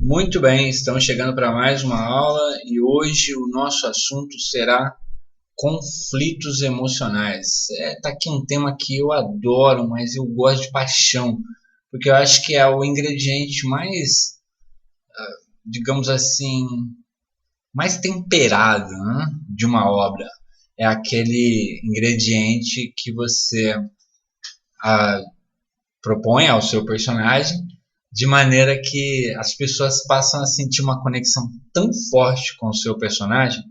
Muito bem, estamos chegando para mais uma aula e hoje o nosso assunto será conflitos emocionais. Tá aqui um tema que eu adoro, mas eu gosto de paixão, porque eu acho que é o ingrediente mais, digamos assim, mais temperado, né, de uma obra. É aquele ingrediente que você ah, propõe ao seu personagem de maneira que as pessoas passam a sentir uma conexão tão forte com o seu personagem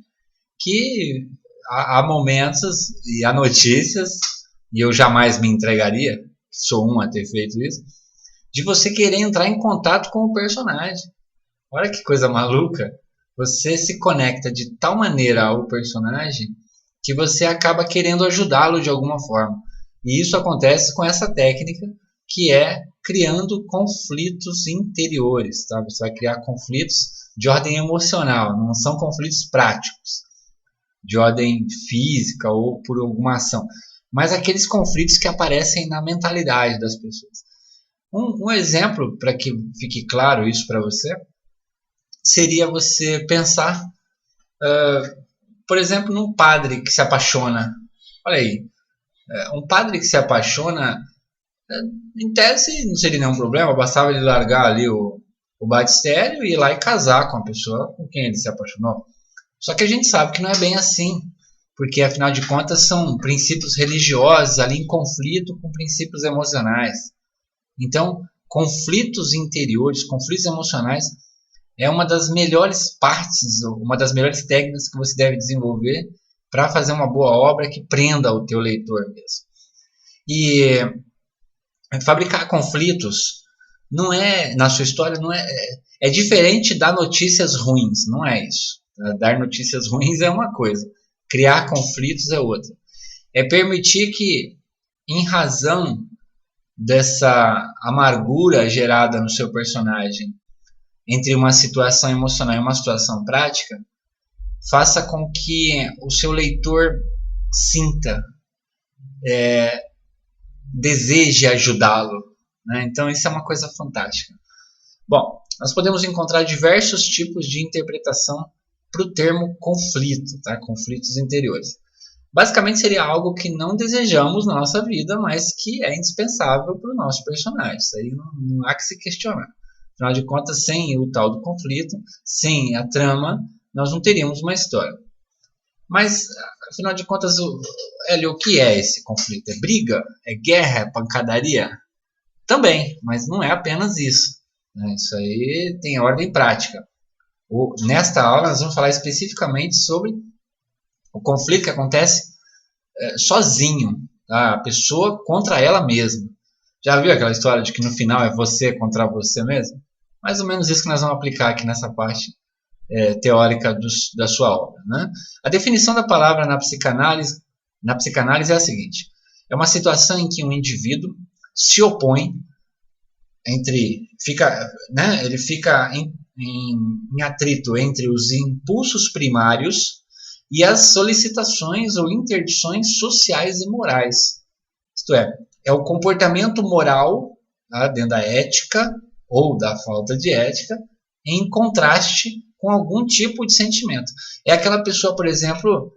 que há momentos e há notícias, e eu jamais me entregaria, sou um a ter feito isso, de você querer entrar em contato com o personagem. Olha que coisa maluca! Você se conecta de tal maneira ao personagem que você acaba querendo ajudá-lo de alguma forma. E isso acontece com essa técnica que é criando conflitos interiores. Tá? Você vai criar conflitos de ordem emocional, não são conflitos práticos, de ordem física ou por alguma ação, mas aqueles conflitos que aparecem na mentalidade das pessoas. Um exemplo para que fique claro isso para você seria você pensar, por exemplo, num padre que se apaixona. Olha aí, um padre que se apaixona, em tese não seria nenhum problema, bastava ele largar ali o batistério e ir lá e casar com a pessoa com quem ele se apaixonou. Só que a gente sabe que não é bem assim, porque afinal de contas são princípios religiosos ali em conflito com princípios emocionais. Então, conflitos interiores, conflitos emocionais é uma das melhores partes, uma das melhores técnicas que você deve desenvolver para fazer uma boa obra que prenda o teu leitor mesmo. E fabricar conflitos não é, na sua história, não é diferente dar notícias ruins, não é isso. Dar notícias ruins é uma coisa, criar conflitos é outra. É permitir que, em razão dessa amargura gerada no seu personagem entre uma situação emocional e uma situação prática, faça com que o seu leitor sinta, deseje ajudá-lo. Né? Então, isso é uma coisa fantástica. Bom, nós podemos encontrar diversos tipos de interpretação para o termo conflito, tá? Conflitos interiores. Basicamente seria algo que não desejamos na nossa vida, mas que é indispensável para o nosso personagem. Isso aí não há que se questionar. Afinal de contas, sem o tal do conflito, sem a trama, nós não teríamos uma história. Mas, afinal de contas, Hélio, o que é esse conflito? É briga? É guerra? É pancadaria? Também, mas não é apenas isso. Né? Isso aí tem ordem prática. Nesta aula, nós vamos falar especificamente sobre o conflito que acontece sozinho, tá? A pessoa contra ela mesma. Já viu aquela história de que no final é você contra você mesmo? Mais ou menos isso que nós vamos aplicar aqui nessa parte teórica da sua obra. Né? A definição da palavra na psicanálise é a seguinte: é uma situação em que um indivíduo se opõe ele fica em atrito entre os impulsos primários e as solicitações ou interdições sociais e morais. Isto é o comportamento moral, tá, dentro da ética ou da falta de ética, em contraste com algum tipo de sentimento. É aquela pessoa, por exemplo,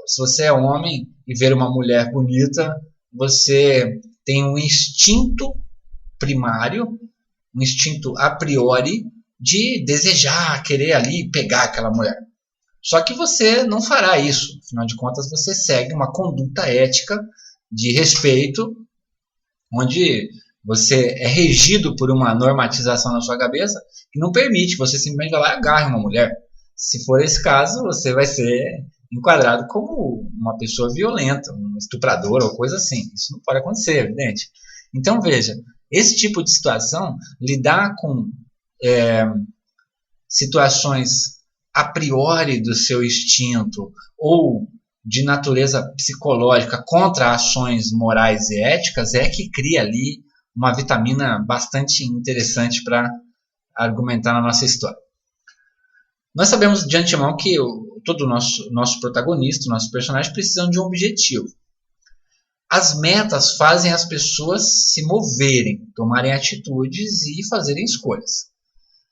se você é homem e ver uma mulher bonita, você tem um instinto primário, um instinto a priori de desejar, querer ali pegar aquela mulher. Só que você não fará isso. Afinal de contas, você segue uma conduta ética de respeito, onde você é regido por uma normatização na sua cabeça que não permite, você simplesmente vai lá e agarre uma mulher. Se for esse caso, você vai ser enquadrado como uma pessoa violenta, um estuprador ou coisa assim. Isso não pode acontecer, é evidente. Então, veja, esse tipo de situação, lidar com situações a priori do seu instinto ou de natureza psicológica contra ações morais e éticas é que cria ali uma vitamina bastante interessante para argumentar na nossa história. Nós sabemos de antemão que todo nosso protagonista, nosso personagem, precisam de um objetivo. As metas fazem as pessoas se moverem, tomarem atitudes e fazerem escolhas.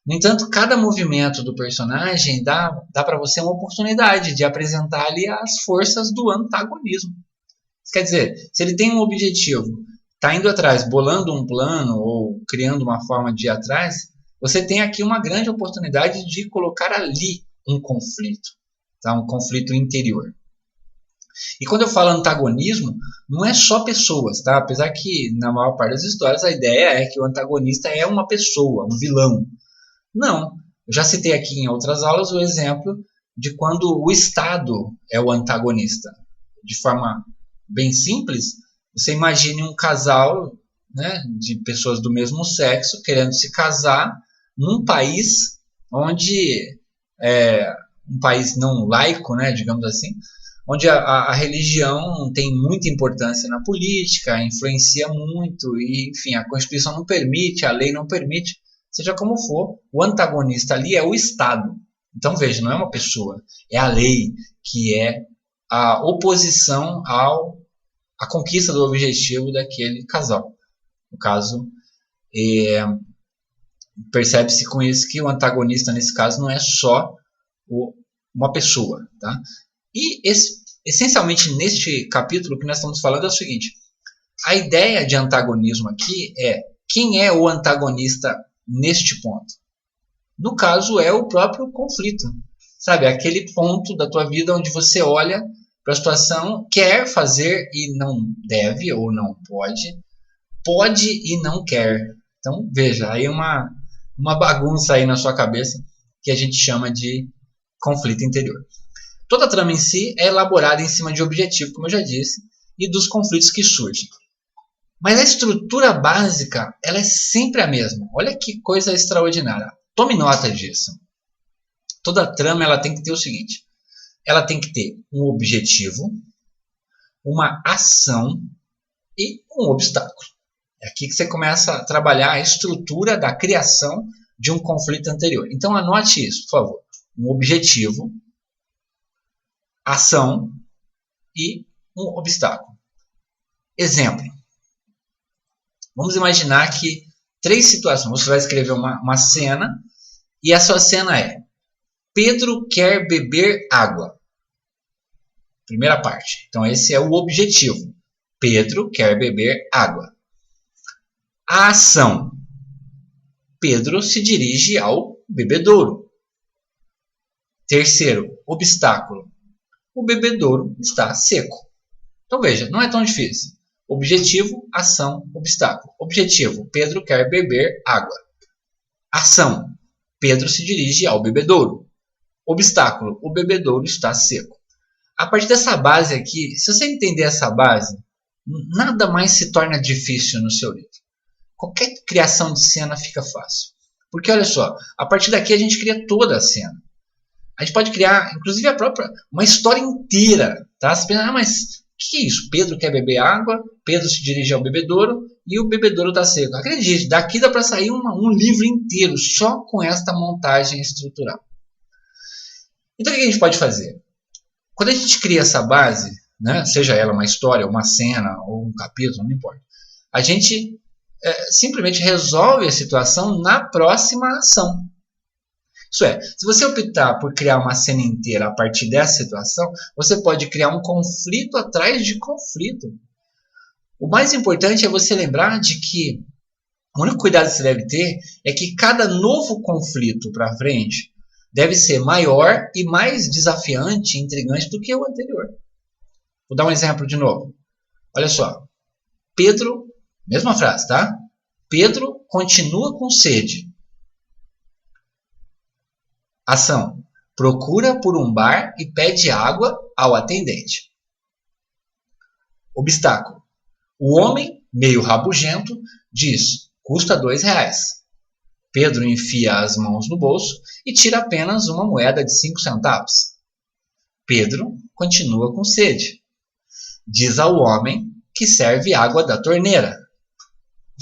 No entanto, cada movimento do personagem dá para você uma oportunidade de apresentar ali as forças do antagonismo. Isso quer dizer, se ele tem um objetivo, está indo atrás, bolando um plano ou criando uma forma de ir atrás, você tem aqui uma grande oportunidade de colocar ali um conflito, tá? Um conflito interior. E quando eu falo antagonismo, não é só pessoas, tá? Apesar que na maior parte das histórias a ideia é que o antagonista é uma pessoa, um vilão. Não. Eu já citei aqui em outras aulas o exemplo de quando o Estado é o antagonista. De forma bem simples, você imagine um casal, né, de pessoas do mesmo sexo querendo se casar num país onde um país não laico, né, digamos assim, onde a religião tem muita importância na política, influencia muito e, enfim, a Constituição não permite, a lei não permite, seja como for, o antagonista ali é o Estado. Então, veja, não é uma pessoa, é a lei que é a oposição à conquista do objetivo daquele casal. No caso, percebe-se com isso que o antagonista, nesse caso, não é só uma pessoa. Tá? E, essencialmente, neste capítulo, o que nós estamos falando é o seguinte: a ideia de antagonismo aqui é quem é o antagonista neste ponto. No caso, é o próprio conflito. Sabe, aquele ponto da tua vida onde você olha para a situação, quer fazer e não deve ou não pode e não quer. Então, veja, aí uma bagunça aí na sua cabeça que a gente chama de conflito interior. Toda a trama em si é elaborada em cima de objetivo, como eu já disse, e dos conflitos que surgem. Mas a estrutura básica, ela é sempre a mesma. Olha que coisa extraordinária. Tome nota disso. Toda a trama ela tem que ter o seguinte: ela tem que ter um objetivo, uma ação e um obstáculo. É aqui que você começa a trabalhar a estrutura da criação de um conflito anterior. Então anote isso, por favor. Um objetivo, ação e um obstáculo. Exemplo. Vamos imaginar que 3 situações. Você vai escrever uma cena e a sua cena é: Pedro quer beber água. Primeira parte. Então esse é o objetivo. Pedro quer beber água. A ação: Pedro se dirige ao bebedouro. Terceiro, obstáculo: o bebedouro está seco. Então veja, não é tão difícil. Objetivo, ação, obstáculo. Objetivo: Pedro quer beber água. Ação: Pedro se dirige ao bebedouro. Obstáculo: o bebedouro está seco. A partir dessa base aqui, se você entender essa base, nada mais se torna difícil no seu livro. Qualquer criação de cena fica fácil. Porque olha só, a partir daqui a gente cria toda a cena. A gente pode criar, inclusive, uma história inteira. Tá? Você pensa, mas o que é isso? Pedro quer beber água, Pedro se dirige ao bebedouro e o bebedouro está seco. Acredite, daqui dá para sair um livro inteiro só com esta montagem estrutural. Então o que a gente pode fazer? Quando a gente cria essa base, né, seja ela uma história, uma cena ou um capítulo, não importa, a gente simplesmente resolve a situação na próxima ação. Isso é, se você optar por criar uma cena inteira a partir dessa situação, você pode criar um conflito atrás de conflito. O mais importante é você lembrar de que o único cuidado que você deve ter é que cada novo conflito para frente deve ser maior e mais desafiante e intrigante do que o anterior. Vou dar um exemplo de novo. Olha só. Pedro, mesma frase, tá? Pedro continua com sede. Ação: procura por um bar e pede água ao atendente. Obstáculo: o homem, meio rabugento, diz: custa R$2. Pedro enfia as mãos no bolso e tira apenas uma moeda de 5 centavos. Pedro continua com sede. Diz ao homem que serve água da torneira.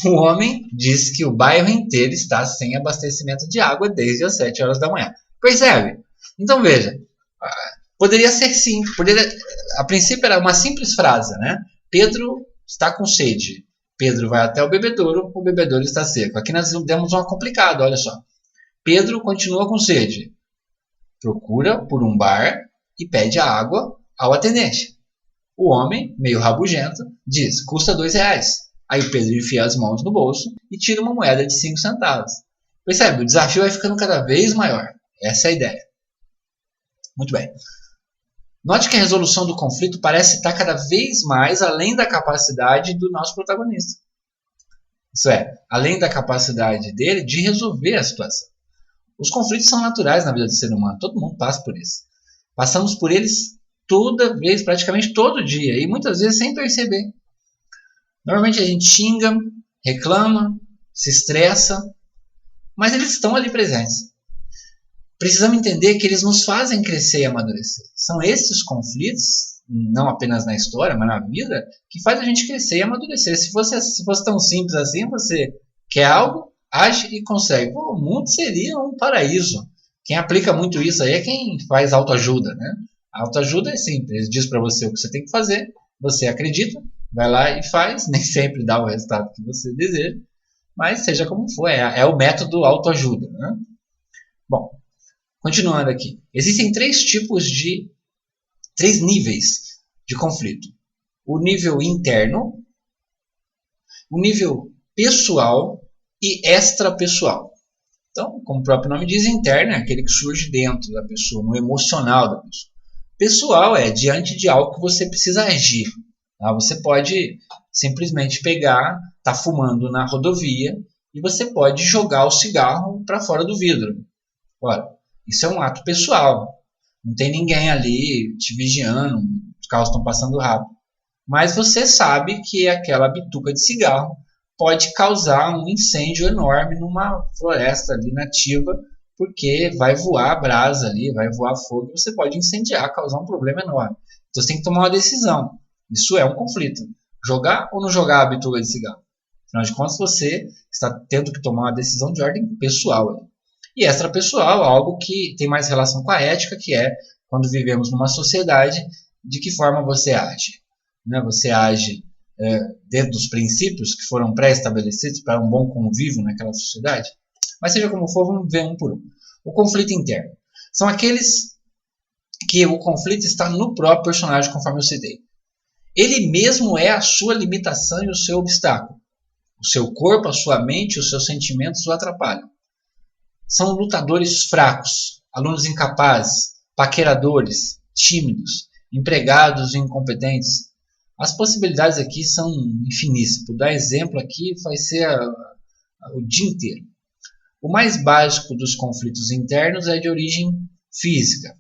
O homem diz que o bairro inteiro está sem abastecimento de água desde as 7 horas da manhã. Percebe? Então veja, poderia ser sim, a princípio era uma simples frase, né? Pedro está com sede. Pedro vai até o bebedouro está seco. Aqui nós demos uma complicada, olha só. Pedro continua com sede. Procura por um bar e pede a água ao atendente. O homem, meio rabugento, diz, custa R$2. Aí o Pedro enfia as mãos no bolso e tira uma moeda de 5 centavos. Percebe? O desafio vai ficando cada vez maior. Essa é a ideia. Muito bem. Note que a resolução do conflito parece estar cada vez mais além da capacidade do nosso protagonista. Isso é, além da capacidade dele de resolver a situação. Os conflitos são naturais na vida do ser humano. Todo mundo passa por isso. Passamos por eles toda vez, praticamente todo dia. E muitas vezes sem perceber. Normalmente a gente xinga, reclama, se estressa. Mas eles estão ali presentes. Precisamos entender que eles nos fazem crescer e amadurecer. São esses conflitos, não apenas na história, mas na vida, que faz a gente crescer e amadurecer. Se fosse tão simples assim, você quer algo, age e consegue. Pô, o mundo seria um paraíso. Quem aplica muito isso aí é quem faz autoajuda, né? A autoajuda é simples, diz para você o que você tem que fazer, você acredita, vai lá e faz, nem sempre dá o resultado que você deseja, mas seja como for, é o método autoajuda, né? Bom, continuando aqui, existem três níveis de conflito. O nível interno, o nível pessoal e extrapessoal. Então, como o próprio nome diz, interno é aquele que surge dentro da pessoa, no emocional da pessoa. Pessoal é diante de algo que você precisa agir. Tá? Você pode simplesmente pegar, tá fumando na rodovia e você pode jogar o cigarro para fora do vidro. Ora, isso é um ato pessoal. Não tem ninguém ali te vigiando, os carros estão passando rápido. Mas você sabe que aquela bituca de cigarro pode causar um incêndio enorme numa floresta ali nativa, porque vai voar brasa ali, vai voar fogo, e você pode incendiar, causar um problema enorme. Então você tem que tomar uma decisão. Isso é um conflito. Jogar ou não jogar a bituca de cigarro? Afinal de contas, você está tendo que tomar uma decisão de ordem pessoal. E extrapessoal, algo que tem mais relação com a ética, que é quando vivemos numa sociedade, de que forma você age. Você age dentro dos princípios que foram pré-estabelecidos para um bom convívio naquela sociedade. Mas seja como for, vamos ver um por um. O conflito interno. São aqueles que o conflito está no próprio personagem, conforme eu citei. Ele mesmo é a sua limitação e o seu obstáculo. O seu corpo, a sua mente, os seus sentimentos o atrapalham. São lutadores fracos, alunos incapazes, paqueradores, tímidos, empregados incompetentes. As possibilidades aqui são infinitas. Por dar exemplo aqui vai ser o dia inteiro. O mais básico dos conflitos internos é de origem física.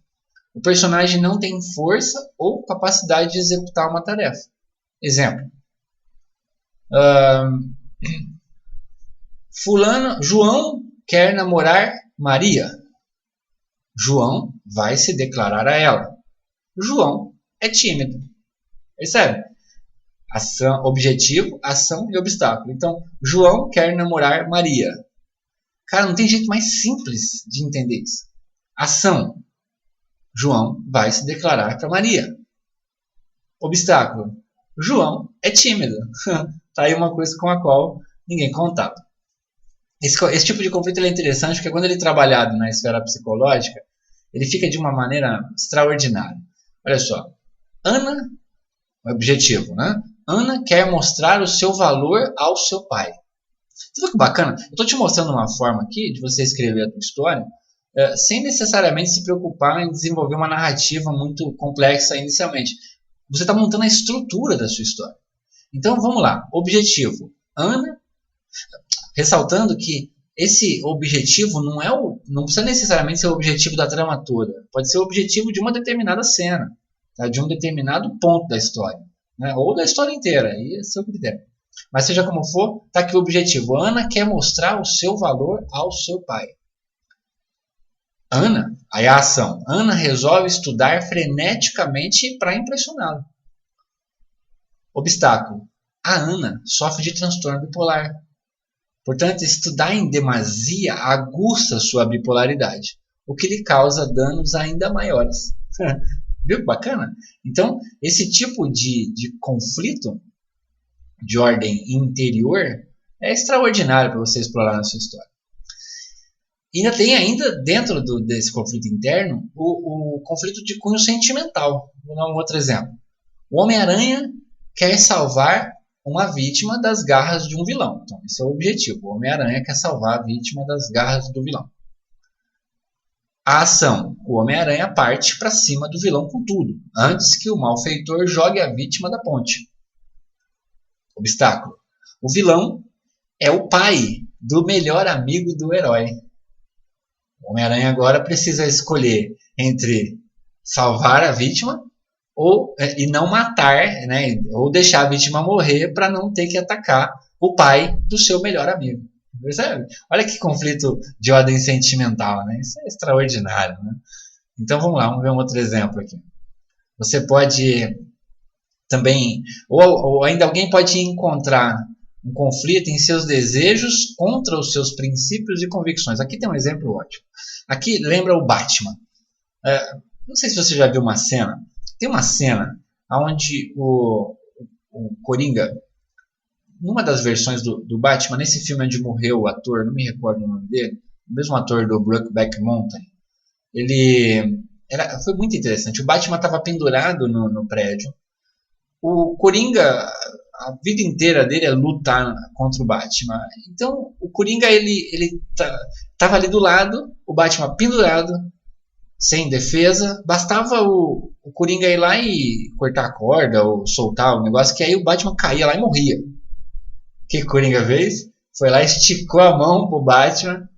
O personagem não tem força ou capacidade de executar uma tarefa. Exemplo. João quer namorar Maria. João vai se declarar a ela. João é tímido. Percebe? Ação, objetivo, ação e obstáculo. Então, João quer namorar Maria. Cara, não tem jeito mais simples de entender isso. Ação. João vai se declarar para Maria. Obstáculo. João é tímido. Tá aí uma coisa com a qual ninguém contava. Esse tipo de conflito é interessante porque quando ele é trabalhado na esfera psicológica, ele fica de uma maneira extraordinária. Olha só. Ana, objetivo, né? Ana quer mostrar o seu valor ao seu pai. Você viu que bacana? Eu estou te mostrando uma forma aqui de você escrever a tua história sem necessariamente se preocupar em desenvolver uma narrativa muito complexa inicialmente. Você está montando a estrutura da sua história. Então vamos lá. Objetivo. Ana, ressaltando que esse objetivo não precisa necessariamente ser o objetivo da trama toda. Pode ser o objetivo de uma determinada cena, tá? De um determinado ponto da história, né? Ou da história inteira. Aí é seu critério. Mas seja como for, está aqui o objetivo. Ana quer mostrar o seu valor ao seu pai. Ana, aí a ação. Ana resolve estudar freneticamente para impressioná-lo. Obstáculo. A Ana sofre de transtorno bipolar. Portanto, estudar em demasia aguça sua bipolaridade, o que lhe causa danos ainda maiores. Viu que bacana? Então, esse tipo de conflito de ordem interior é extraordinário para você explorar na sua história. Ainda dentro desse conflito interno, o conflito de cunho sentimental. Vou dar um outro exemplo. O Homem-Aranha quer salvar uma vítima das garras de um vilão. Então, esse é o objetivo. O Homem-Aranha quer salvar a vítima das garras do vilão. A ação. O Homem-Aranha parte para cima do vilão com tudo, antes que o malfeitor jogue a vítima da ponte. Obstáculo. O vilão é o pai do melhor amigo do herói. O Homem-Aranha agora precisa escolher entre salvar a vítima e não matar, né, ou deixar a vítima morrer para não ter que atacar o pai do seu melhor amigo. Percebe? Olha que conflito de ordem sentimental, né? Isso é extraordinário, né? Então vamos lá, vamos ver um outro exemplo aqui. Você pode também, ou ainda alguém pode encontrar um conflito em seus desejos contra os seus princípios e convicções. Aqui tem um exemplo ótimo. Aqui lembra o Batman. Não sei se você já viu uma cena. Tem uma cena onde o Coringa, numa das versões do Batman, nesse filme onde morreu o ator, não me recordo o nome dele, o mesmo ator do Brokeback Mountain, foi muito interessante. O Batman estava pendurado no prédio. O Coringa, a vida inteira dele é lutar contra o Batman. Então, o Coringa, ele estava ali do lado, o Batman pendurado, sem defesa. Bastava o Coringa ir lá e cortar a corda ou soltar o negócio, que aí o Batman caía lá e morria. O que o Coringa fez? Foi lá, esticou a mão pro Batman,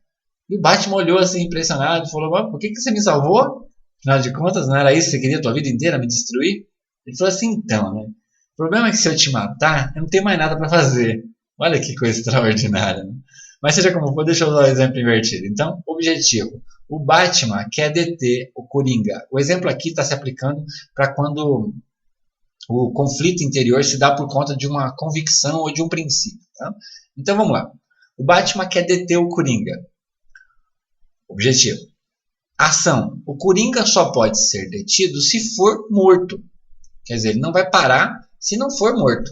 e o Batman olhou assim, impressionado, e falou: por que você me salvou? Afinal de contas, não era isso que você queria a tua vida inteira, me destruir? Ele falou assim: então, né? O problema é que se eu te matar, eu não tenho mais nada para fazer. Olha que coisa extraordinária, né? Mas seja como for, deixa eu usar o exemplo invertido. Então, objetivo. O Batman quer deter o Coringa. O exemplo aqui está se aplicando para quando o conflito interior se dá por conta de uma convicção ou de um princípio. Tá? Então vamos lá. O Batman quer deter o Coringa. Objetivo. Ação. O Coringa só pode ser detido se for morto. Quer dizer, ele não vai parar se não for morto.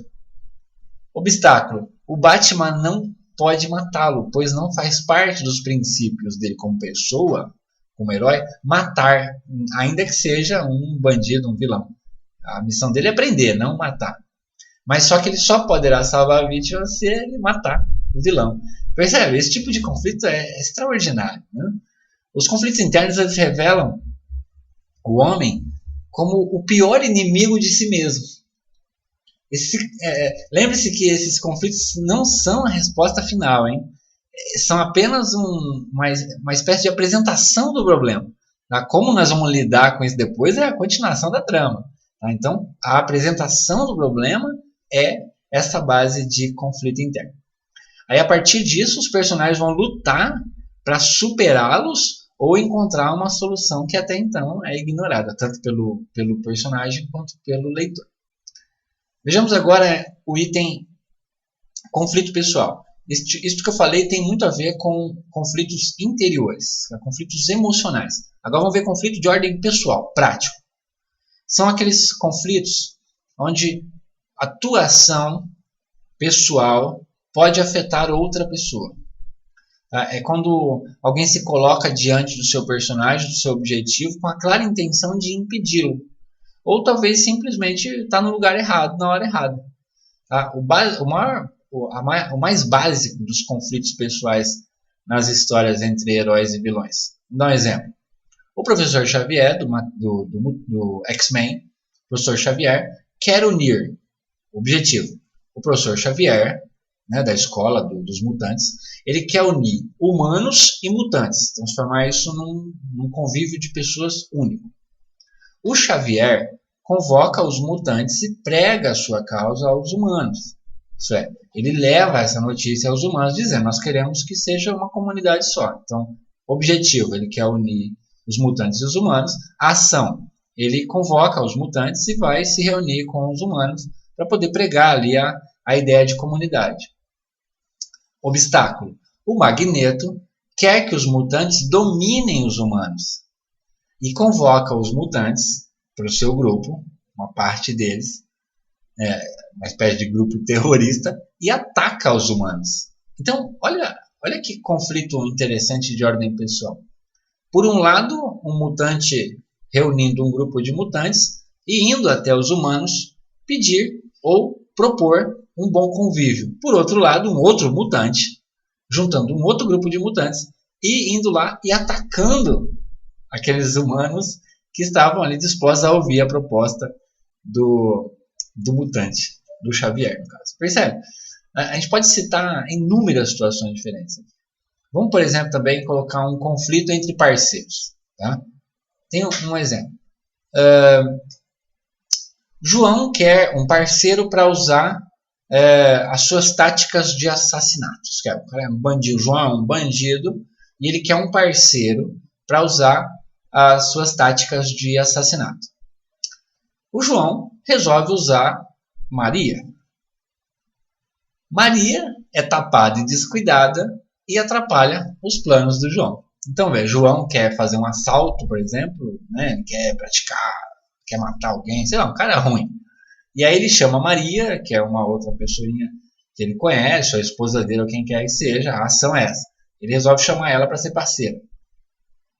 Obstáculo. O Batman não pode matá-lo, pois não faz parte dos princípios dele como pessoa, como herói, matar, ainda que seja um bandido, um vilão. A missão dele é prender, não matar. Mas só que ele só poderá salvar a vítima se ele matar o vilão. Percebe? Esse tipo de conflito é extraordinário. Né? Os conflitos internos eles revelam o homem como o pior inimigo de si mesmo. Lembre-se que esses conflitos não são a resposta final, hein? São apenas uma espécie de apresentação do problema. Tá? Como nós vamos lidar com isso depois é a continuação da trama. Tá? Então, a apresentação do problema é essa base de conflito interno. Aí, a partir disso, os personagens vão lutar para superá-los ou encontrar uma solução que até então é ignorada, tanto pelo personagem quanto pelo leitor. Vejamos agora o item conflito pessoal. Isto que eu falei tem muito a ver com conflitos interiores, conflitos emocionais. Agora vamos ver conflito de ordem pessoal, prático. São aqueles conflitos onde a tua ação pessoal pode afetar outra pessoa. É quando alguém se coloca diante do seu personagem, do seu objetivo, com a clara intenção de impedi-lo. Ou talvez simplesmente está no lugar errado, na hora errada. Tá? O mais básico dos conflitos pessoais nas histórias entre heróis e vilões. Vou dar um exemplo. O professor Xavier, do X-Men, o professor Xavier, quer unir, objetivo, o professor Xavier, né, da escola dos mutantes, ele quer unir humanos e mutantes, transformar isso num convívio de pessoas único. O Xavier convoca os mutantes e prega a sua causa aos humanos. Isso é, ele leva essa notícia aos humanos dizendo: nós queremos que seja uma comunidade só. Então, objetivo, ele quer unir os mutantes e os humanos. A ação, ele convoca os mutantes e vai se reunir com os humanos para poder pregar ali a ideia de comunidade. Obstáculo, o Magneto quer que os mutantes dominem os humanos e convoca os mutantes para o seu grupo, uma parte deles, uma espécie de grupo terrorista, e ataca os humanos. Então, olha Olha que conflito interessante de ordem pessoal. Por um lado, um mutante reunindo um grupo de mutantes e indo até os humanos pedir ou propor um bom convívio. Por outro lado, um outro mutante juntando um outro grupo de mutantes e indo lá e atacando aqueles humanos que estavam ali dispostos a ouvir a proposta do mutante, do Xavier, no caso. Percebe? A gente pode citar inúmeras situações diferentes. Vamos, por exemplo, também colocar um conflito entre parceiros. Tá? Tem um exemplo. João quer um parceiro para usar as suas táticas de assassinatos. O cara é um bandido. João é um bandido e ele quer um parceiro para usar as suas táticas de assassinato. O João resolve usar Maria. Maria é tapada e descuidada e atrapalha os planos do João. Então, João quer fazer um assalto, por exemplo, né? Quer praticar, quer matar alguém, sei lá, um cara ruim. E aí ele chama Maria, que é uma outra pessoinha que ele conhece, a esposa dele ou quem quer que seja, a ação é essa. Ele resolve chamar ela para ser parceira.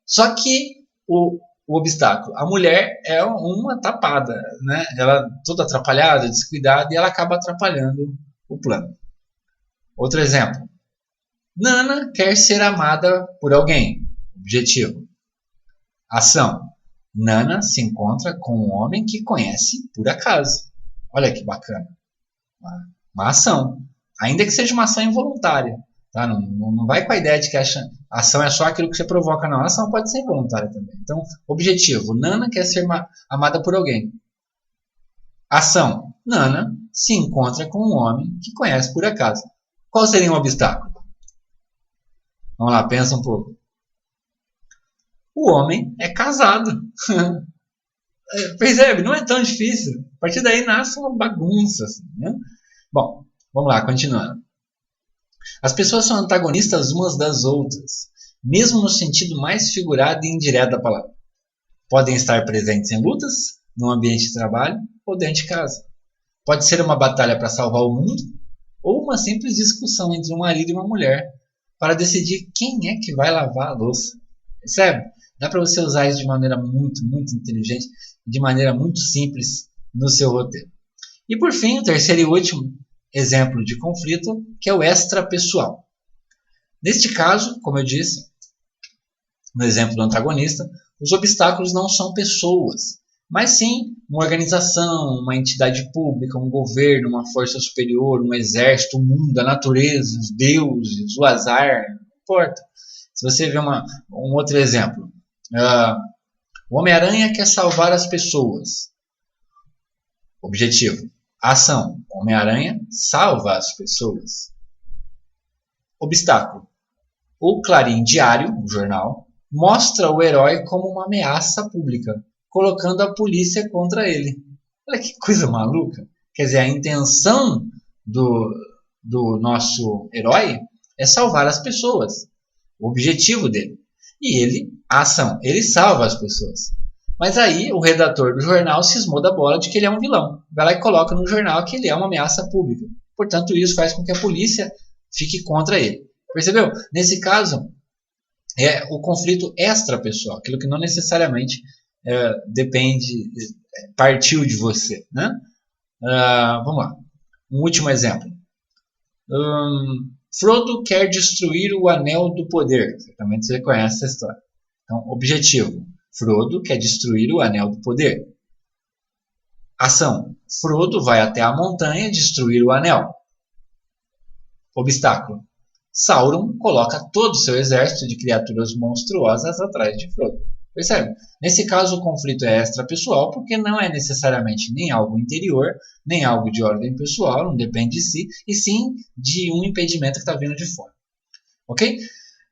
Só que o obstáculo, a mulher é uma tapada, né? Ela toda atrapalhada, descuidada, e ela acaba atrapalhando o plano. Outro exemplo. Nana quer ser amada por alguém. Objetivo. Ação. Nana se encontra com um homem que conhece por acaso. Olha que bacana. Uma ação. Ainda que seja uma ação involuntária. Tá? Não vai com a ideia de que a ação é só aquilo que você provoca, não. A ação pode ser involuntária também. Então, objetivo. Nana quer ser amada por alguém. Ação. Nana se encontra com um homem que conhece por acaso. Qual seria um obstáculo? Vamos lá, pensa um pouco. O homem é casado. Percebe? Não é tão difícil. A partir daí nasce uma bagunça. Assim, né? Bom, vamos lá, continuando. As pessoas são antagonistas umas das outras, mesmo no sentido mais figurado e indireto da palavra. Podem estar presentes em lutas, no ambiente de trabalho ou dentro de casa. Pode ser uma batalha para salvar o mundo ou uma simples discussão entre um marido e uma mulher para decidir quem é que vai lavar a louça. Percebe? Dá para você usar isso de maneira muito, muito inteligente, de maneira muito simples no seu roteiro. E por fim, o terceiro e último exemplo de conflito, que é o extrapessoal. Neste caso, como eu disse, no exemplo do antagonista, os obstáculos não são pessoas, mas sim uma organização, uma entidade pública, um governo, uma força superior, um exército, o mundo, a natureza, os deuses, o azar, não importa. Se você vê um outro exemplo, o Homem-Aranha quer salvar as pessoas. Objetivo. Ação. O Homem-Aranha salva as pessoas. Obstáculo. O Clarim Diário, o jornal, mostra o herói como uma ameaça pública, colocando a polícia contra ele. Olha que coisa maluca. Quer dizer, a intenção do nosso herói é salvar as pessoas. O objetivo dele. E ele, a ação, ele salva as pessoas. Mas aí o redator do jornal cismou da bola de que ele é um vilão. Vai lá e coloca no jornal que ele é uma ameaça pública. Portanto, isso faz com que a polícia fique contra ele. Percebeu? Nesse caso, é o conflito extrapessoal, aquilo que não necessariamente partiu de você. Né? Vamos lá. Um último exemplo. Frodo quer destruir o Anel do Poder. Certamente você conhece essa história. Então, objetivo. Frodo quer destruir o Anel do Poder. Ação. Frodo vai até a montanha destruir o anel. Obstáculo. Sauron coloca todo o seu exército de criaturas monstruosas atrás de Frodo. Percebe? Nesse caso, o conflito é extrapessoal porque não é necessariamente nem algo interior, nem algo de ordem pessoal, não depende de si, e sim de um impedimento que está vindo de fora. Ok?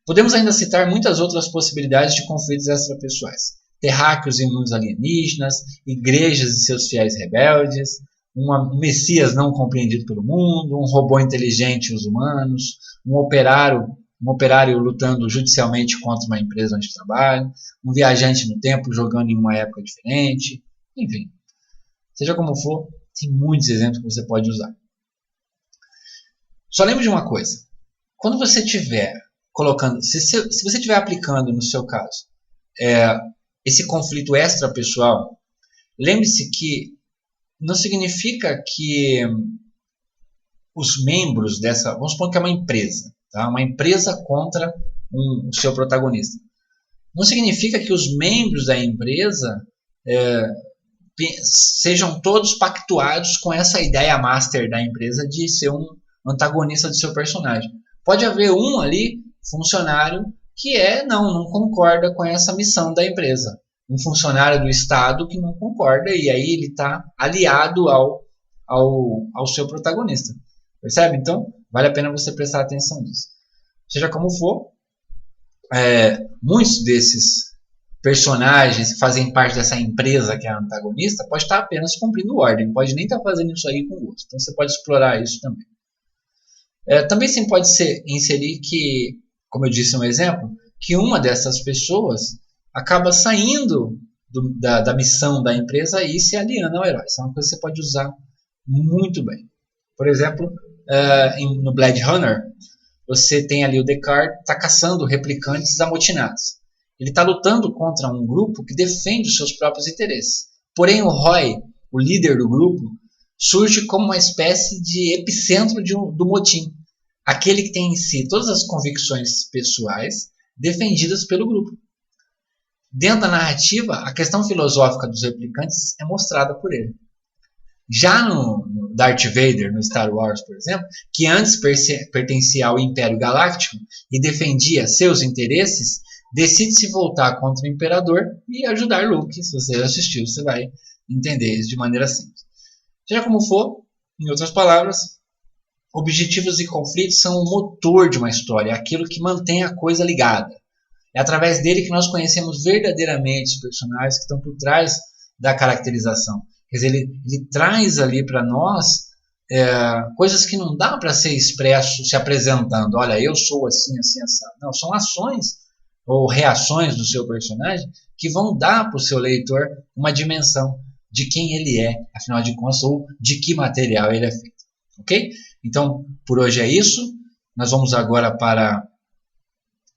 Podemos ainda citar muitas outras possibilidades de conflitos extrapessoais. Terráqueos e mundos alienígenas, igrejas e seus fiéis rebeldes, um messias não compreendido pelo mundo, um robô inteligente e os humanos, um operário lutando judicialmente contra uma empresa onde trabalha, um viajante no tempo jogando em uma época diferente, enfim. Seja como for, tem muitos exemplos que você pode usar. Só lembre de uma coisa. quando você estiver colocando, se você estiver aplicando no seu caso esse conflito extrapessoal, lembre-se que não significa que os membros dessa, vamos supor que é uma empresa, tá? Uma empresa contra o seu protagonista. Não significa que os membros da empresa sejam todos pactuados com essa ideia master da empresa de ser um antagonista do seu personagem. Pode haver um ali, funcionário, que não concorda com essa missão da empresa. Um funcionário do Estado que não concorda, e aí ele está aliado ao seu protagonista. Percebe? Então, vale a pena você prestar atenção nisso. Seja como for, muitos desses personagens que fazem parte dessa empresa que é a antagonista pode estar apenas cumprindo ordem, pode nem estar fazendo isso aí com gosto. Então você pode explorar isso também. Também sim pode inserir que, como eu disse um exemplo, que uma dessas pessoas acaba saindo da missão da empresa e se aliando ao herói. Isso é uma coisa que você pode usar muito bem. Por exemplo, no Blade Runner, você tem ali o Descartes, está caçando replicantes amotinados. Ele está lutando contra um grupo que defende os seus próprios interesses. Porém, o Roy, o líder do grupo, surge como uma espécie de epicentro do motim. Aquele que tem em si todas as convicções pessoais defendidas pelo grupo. Dentro da narrativa, a questão filosófica dos replicantes é mostrada por ele. Já no Darth Vader, no Star Wars, por exemplo, que antes pertencia ao Império Galáctico e defendia seus interesses, decide se voltar contra o Imperador e ajudar Luke. Se você assistiu, você vai entender isso de maneira simples. Seja como for, em outras palavras, objetivos e conflitos são o motor de uma história, aquilo que mantém a coisa ligada. É através dele que nós conhecemos verdadeiramente os personagens que estão por trás da caracterização. Quer dizer, ele traz ali para nós coisas que não dá para ser expresso se apresentando. Olha, eu sou assim, assim, assim. Não, são ações ou reações do seu personagem que vão dar para o seu leitor uma dimensão de quem ele é, afinal de contas, ou de que material ele é feito. Ok? Então, por hoje é isso. Nós vamos agora para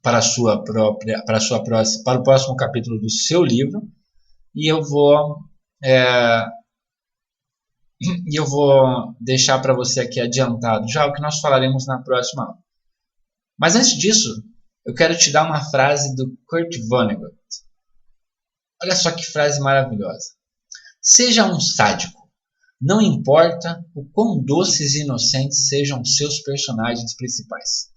o próximo capítulo do seu livro, e eu vou deixar para você aqui adiantado já o que nós falaremos na próxima aula. Mas antes disso, eu quero te dar uma frase do Kurt Vonnegut. Olha só que frase maravilhosa. Seja um sádico. Não importa o quão doces e inocentes sejam seus personagens principais.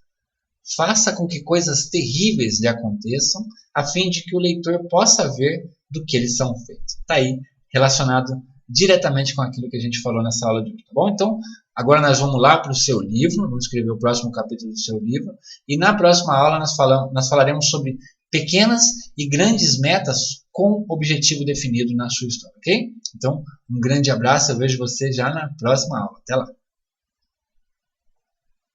Faça com que coisas terríveis lhe aconteçam, a fim de que o leitor possa ver do que eles são feitos. Está aí, relacionado diretamente com aquilo que a gente falou nessa aula de hoje. Tá bom? Então, agora nós vamos lá para o seu livro, vamos escrever o próximo capítulo do seu livro, e na próxima aula nós falaremos sobre pequenas e grandes metas com objetivo definido na sua história, ok? Então, um grande abraço, eu vejo você já na próxima aula. Até lá!